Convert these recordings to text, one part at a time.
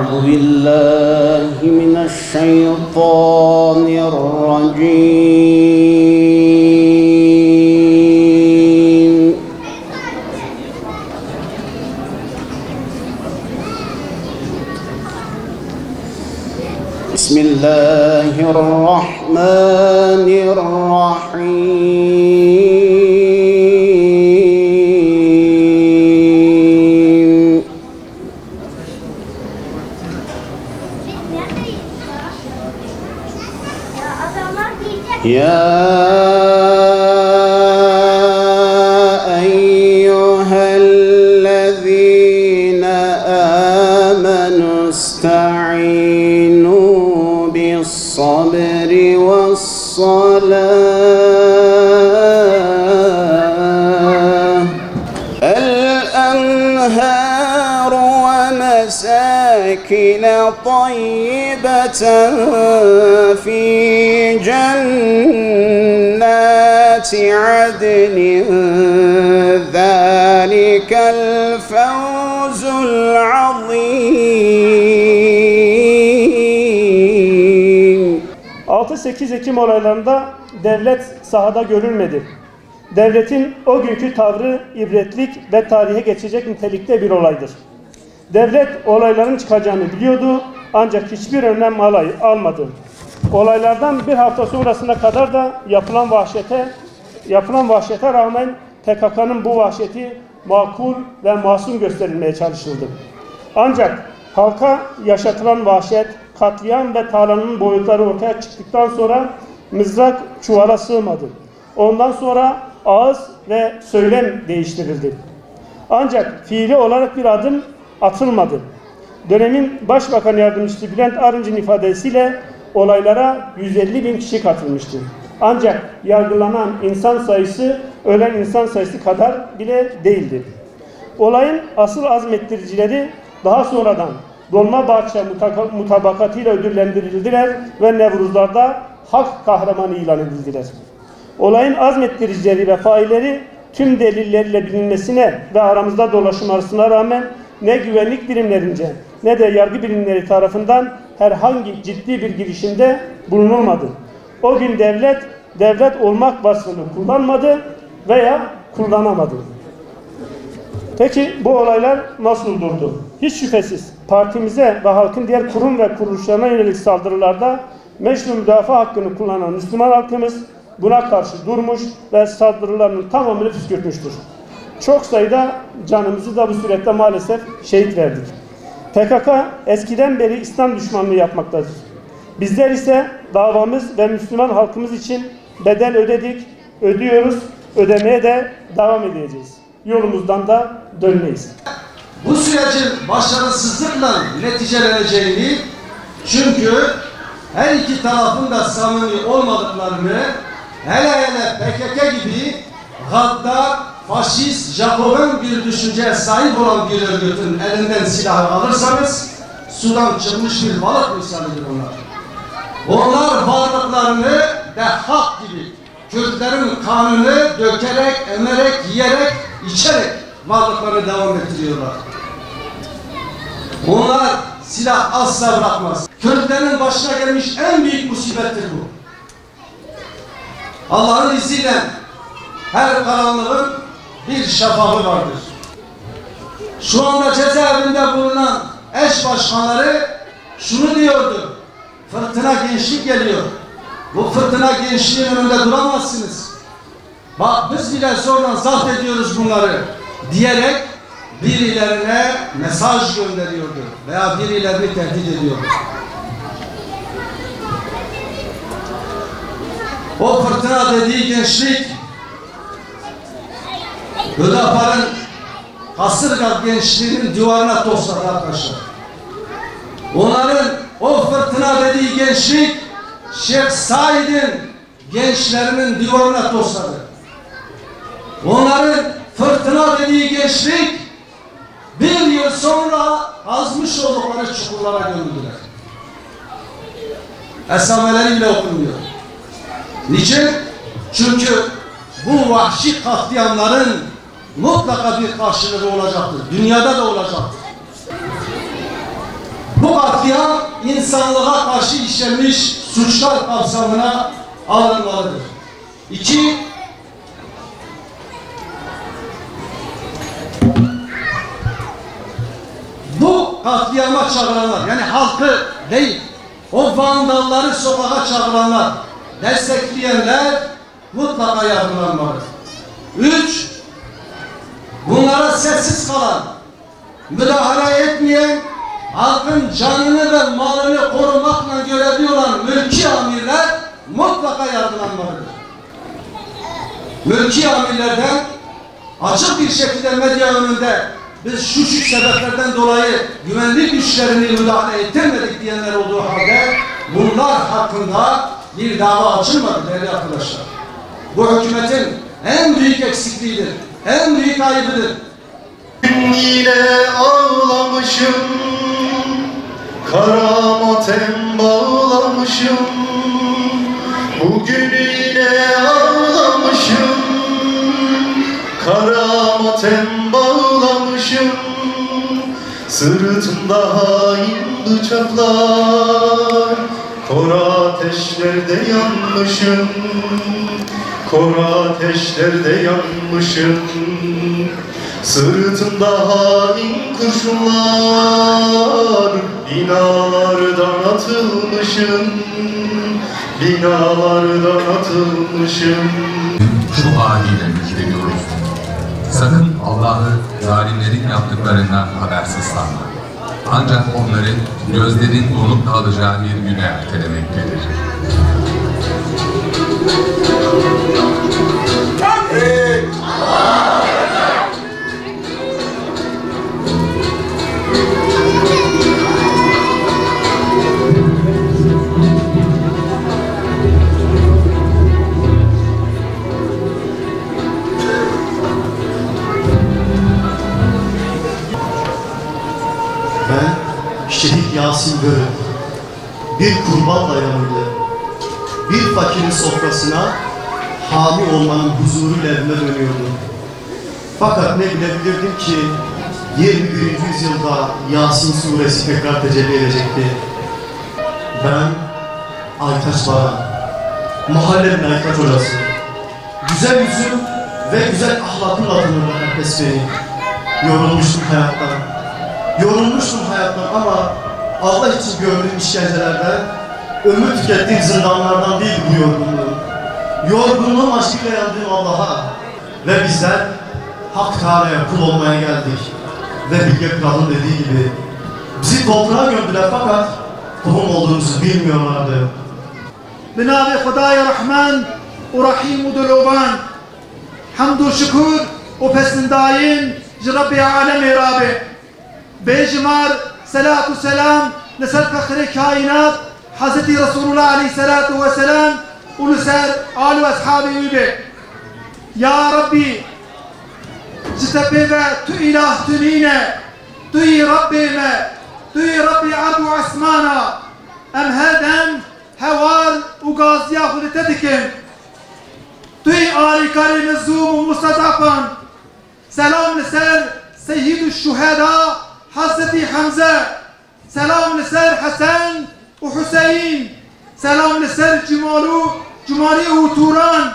أعوذ بالله من الشيطان الرجيم. بسم الله الرحمن الرحيم. يا أيها الذين آمنوا استعينوا بالصبر والصلاة. الأنهار ومساكن طيبة في جنات عدن ذلك الفوز العظيم. 6-8 Ekim olaylarında devlet sahada görülmedi. Devletin o günkü tavrı ibretlik ve tarihe geçecek nitelikte bir olaydır. Devlet olayların çıkacağını biliyordu ancak hiçbir önlem almadı. Olaylardan bir hafta sonrasına kadar da yapılan vahşete rağmen PKK'nın bu vahşeti makul ve masum gösterilmeye çalışıldı. Ancak halka yaşatılan vahşet, katliam ve talanın boyutları ortaya çıktıktan sonra mızrak çuvala sığmadı. Ondan sonra ağız ve söylem değiştirildi. Ancak fiili olarak bir adım atılmadı. Dönemin Başbakan Yardımcısı Bülent Arınç'ın ifadesiyle olaylara 150.000 kişi katılmıştı. Ancak yargılanan insan sayısı ölen insan sayısı kadar bile değildi. Olayın asıl azmettiricileri daha sonradan Dolmabahçe mutabakatıyla ödüllendirildiler ve Nevruzlar'da halk kahramanı ilan edildiler. Olayın azmettiricileri ve failleri tüm delilleriyle bilinmesine ve aramızda dolaşılmasına rağmen ne güvenlik birimlerince ne de yargı birimleri tarafından herhangi ciddi bir girişimde bulunulmadı. O gün devlet olmak vasfını kullanmadı veya kullanamadı. Peki bu olaylar nasıl durdu? Hiç şüphesiz partimize ve halkın diğer kurum ve kuruluşlarına yönelik saldırılarda meşru müdafaa hakkını kullanan Müslüman halkımız buna karşı durmuş ve saldırılarının tamamını püskürtmüştür. Çok sayıda canımızı da bu süreçte maalesef şehit verdik. PKK eskiden beri İslam düşmanlığı yapmaktadır. Bizler ise davamız ve Müslüman halkımız için bedel ödedik, ödüyoruz, ödemeye de devam edeceğiz. Yolumuzdan da dönmeyiz. Bu sürecin başarısızlıkla neticeleneceğini, çünkü her iki tarafın da samimi olmadıklarını, hele PKK gibi gaddar, faşist, Japoban bir düşünceye sahip olan bir örgütün elinden silahı alırsanız sudan çıkmış bir balık misalidir onlar. Onlar varlıklarını de hak gibi Kürtlerin kanını dökerek, emerek, yiyerek, içerek varlıklarını devam ettiriyorlar. Onlar silah asla bırakmaz. Kürtlerin başına gelmiş en büyük musibettir bu. Allah'ın izniyle her karanlığın bir şafağı vardır. Şu anda cezaevinde bulunan eş başkanları şunu diyordu: fırtına gençlik geliyor. Bu fırtına gençliğin önünde duramazsınız. Bak biz bile zorla zapt ediyoruz bunları diyerek birilerine mesaj gönderiyordu veya birilerini tehdit ediyordu. O fırtına dediği gençlik Hüdapar'ın Kasırga gençliğinin duvarına tosladı arkadaşlar. Onların o fırtına dediği gençlik Şeyh Said'in gençlerinin duvarına tosladı. Onların fırtına dediği gençlik bir yıl sonra kazmış oldukları çukurlara gömüldüler. Esameleri bile okunmuyor. Niçin? Çünkü bu vahşi katliamların mutlaka bir karşılığı olacaktır. Dünyada da olacaktır. Bu insanlığa karşı işlenmiş suçlar kapsamına alınmalıdır. 2. Bu katliama çağıranlar, yani halkı değil, o vandalları sokağa çağıranlar, destekleyenler mutlaka yargılanmalıdır. 3. Bunlara sessiz kalan, müdahale etmeyen, halkın canını ve malını korumakla görevli olan mülki amirler mutlaka yargılanmalıdır. Mülki amirlerden açık bir şekilde medya önünde biz şu sebeplerden dolayı güvenlik güçlerini müdahale ettirmedik diyenler olduğu halde bunlar hakkında bir dava açılmadı değerli arkadaşlar. Bu hükümetin en büyük eksikliğidir, en büyük ayıbıdır. Yine ağlamışım, kara matem bağlamışım. Bugün yine ağlamışım, kara matem bağlamışım. Sırtımda hain bıçaklar, kor ateşlerde yanmışım. Kor ateşlerde yanmışım. Sırtımda hain kurşunlar, binalardan atılmışım. Binalardan atılmışım. Şu haliyle müjdeliyoruz. Sakın Allah'ı zalimlerin yaptıklarından habersiz sanma. Ancak onları gözlerin donup kalacağı bir güne ertelemektedir. Ben Şehit Yasin Görü, bir kurbanla yanımda, bir fakirin sofrasına hami olmanın huzuruyla evime dönüyordum. Fakat ne bilebilirdim ki 21. yüzyılda Yasin suresi tekrar tecelli edecekti. Ben Aytaç Baran, mahallemin Aytaç hocası. Güzel yüzüm ve güzel ahlakımla tanırlar herkes beni. Yorulmuştum hayattan. Yorulmuştum hayattan ama Allah için gördüğüm işkencelerden, ömür tükettiğim zindanlardan değil bu yorgunluğum. Yorgunluğum aşkıyla yandığım Allah'a ve bizler Hak Teala'ya kul olmaya geldik. Ve Bilge Kral'ın dediği gibi bizi toprağa gömdüler fakat kulum olduğumuzu bilmiyorlardı. بنام خدای رحمان و رحیم و دلوبان حمد و شکر و پسنداین جرب عالم رابع بجمار صلاة و سلام لسر فخر کائنات حضرت رسول الله علیه الصلاة والسلام و لسر آل و اصحاب ویبه یا ربی جتبه و تو اله تنینه توی ربی ما توی ربی عرض و عثمانا ام هردم هوار و غازیا خودت دکن توی آلی کاری مظلوم و مستضعفان سلام لسر سید الشهداء حضرت حمزه سلام لسر حسن و حسین سلام لسر جمالی و توران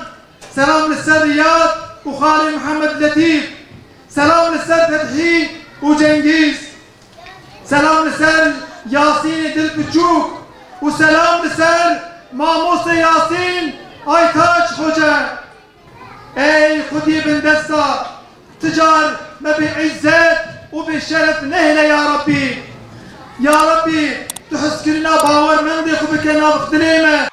سلام لسر ریاض و خالی محمد لطیف سلام لسر فتحی و جنگیز سلام لسر یاسین دلپچوک و سلام لسر ماموس یاسین Aytaç Hoca. Ey Khudi bin Desta ticar me bi izzet و bi şeref nehle ya Rabbi. Ya Rabbi tu hiskirina bawer mendê xwe bike nav dilê me.